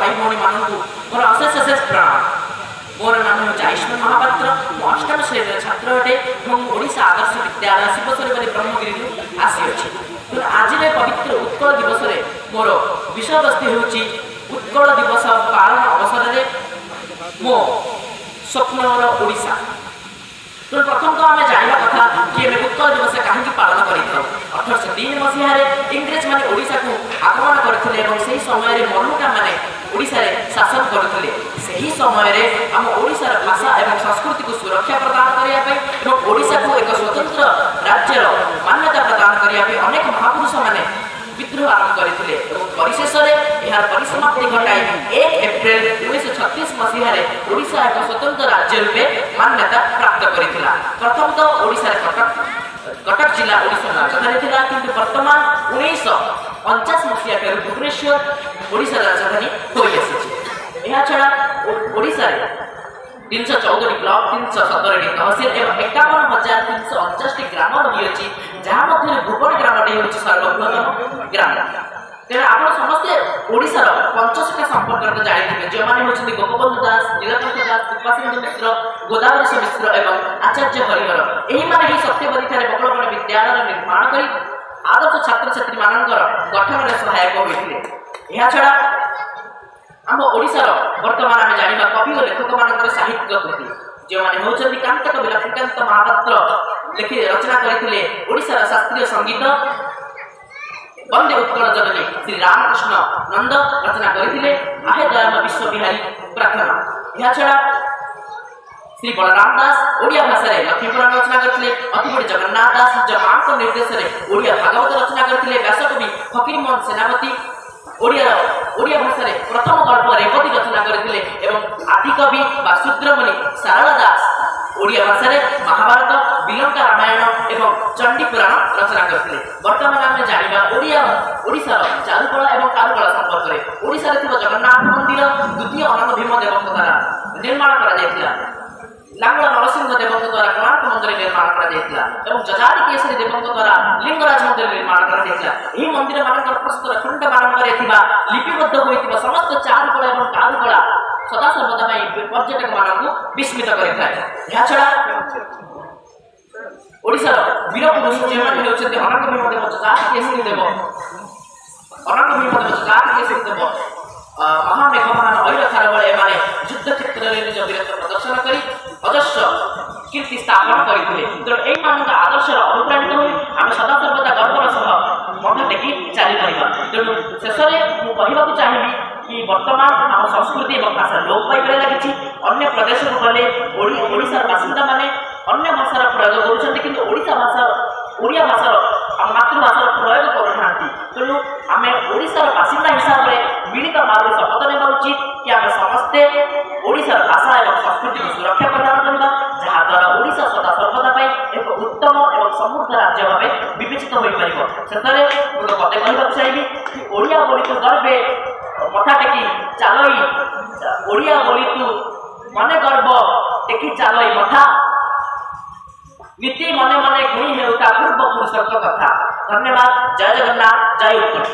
भाई भौणी मानू मोर अशेष अशेष प्रणाम। मोर नाम हूँ आयुष्मान महापात्र। मु अष्टम श्रेणी छात्र अटे और ओडिशा आदर्श विद्यालय शिवसरी ब्रह्मगिरी आसी। तो आज पवित्र उत्कल दिवस रे मोर विषय वस्तु होची उत्कल दिवस पालन अवसर में मो स्वप्नर ओडिशा। तो प्रथम तो आम जानवा कथा कि उत्कल दिवस कहीं पालन कर 1803 मसीह इंग्रेज मैंने ओडिशा को आक्रमण करते से समय मल्लुका मैंने ओडिशा रे शासन करते से समय आम ओडिशार भाषा और संस्कृति को सुरक्षा प्रदान करने और ओडिशा को एक स्वतंत्र राज्यर मान्यता प्रदान करने अनेक महापुरुष मैंने विद्रोह आरंभ करते परिशेष यार परिसमाप्ति घटाई 1 एप्रिल 1936 मसीह ओडिशा एक स्वतंत्र राज्य रूपे मान्यता प्राप्त करथिला। प्रथम तो ओडिशा कटक जिला ओडिशा राजधानी थिला किंतु वर्तमान 1949 मसीहा के भुवनेश्वर ओडिशा राजधानी होई आसी। यह छड़ा ओडिशा रे 314 ब्लॉक 317 तहसील एवं 51,349 ग्राम रही अछि जहाँ मध्य भुवन ग्रामटे होछि सर्वबृहत ग्राम। तेरे आप समस्ते ओडिशार पंचशीटा संपर्क जानी जो मैंने होती गोपबंधु दास, नीलकंठ दास, कृपासिंधु मिश्र, गोदावरी मिश्र एवं आचार्य हरिहर यही माने ही सत्यवती ठारे बकलबन विद्यालय निर्माण कर आदर्श छात्र छात्री मानकर गठन में सहायक होते। यह छड़ा आम ओडिशार वर्तमान आम जाना कवि और लेखक मान साहित्य कृति जो मैंने होती कांत कवि लक्ष्मीकांत महापात्र लिखि रचना करते ओडिशार शास्त्रीय संगीत वंदे उत्कल जननी श्री रामकृष्ण नंद रचना करते आहे दयाम विश्वविहारी प्रार्थना। यह छड़ा श्री बलराम दास ओडिया भाषा रे लक्ष्मीपुराण रचना करते अतिबड़ी जगन्नाथ दास जमां को निर्देश रे ओडिया भागवत रचना करते व्यासकवि फकीर मोहन सेनापति ओडिया भाषा रे प्रथम गल्प रेवती रचना करते एवं आदिकवि बा शूद्रमुनि सारला दास ओडिया भाषा रे महाभारत बिलंका रामायण एवं चंडी पुराण रचना करते। वर्तमान आम जाना ओडिशार चारुकला एवं कारुकला संपर्क में ओडिशा रे जगन्नाथ मंदिर द्वितीय अनंत भीम देव द्वारा निर्माण करा लांगड़ा नरसिंह देव द्वारा कोणार्क मंदिर निर्माण करा जजारी केसरी देव द्वारा लिंगराज मंदिर निर्माण करा मंदिर मान प्रस्तुत खंड मान लिपिबद्ध होता समस्त चारुकला और कारुकला सदा सर्वदा पर्यटक मान विस्मित कर छड़ा ओडिशार वीर पुरुष जो होती अनंत भीम देव जजारी केसरी देव अनंत भीम देव जजारी केसरी देव महामेघमान ऐर खारबल एमाने युद्ध क्षेत्र में निज वीरत्व प्रदर्शन कर अजस्र कीर्ति स्थापन करते। तो यही आदर्श अनुप्राणित हो आम सदा सर्वदा गर्वर सह मठ टेकी चली पाइबा। तेणु शेष में मुझे चाहिए कि वर्तमान आम संस्कृति और भाषा लोप पाइबार लगी अन्य प्रदेश को गले ओडिशार बासिंदा माने अन्य भाषार प्रयोग कर ओडिशा भाषा ओडिया भाषार मातृभाषार प्रयोग करना। तेणु आम ओडिशार बासिंदा हिसाब से मिलित भाव शपथ नेबा उचित कि आम समस्ते ओडिशार भाषा और संस्कृति को सुरक्षा प्रदान करवा जहाँद्वारा ओडिशा सदा सर्वदा एक उत्तम और समृद्ध राज्य भाव विवेचित हो पार। मुझे मत कहना चाहिए कि ओडिया बोली तो गर्वे मथा टेकी चालई ओडिया बोली तू मने गर्व टेकी चालई मथा नीति मने मने गुणी हेउता पूर्व पुरुषत्व कथा। धन्यवाद। जय जगन्नाथ, जय उत्कल।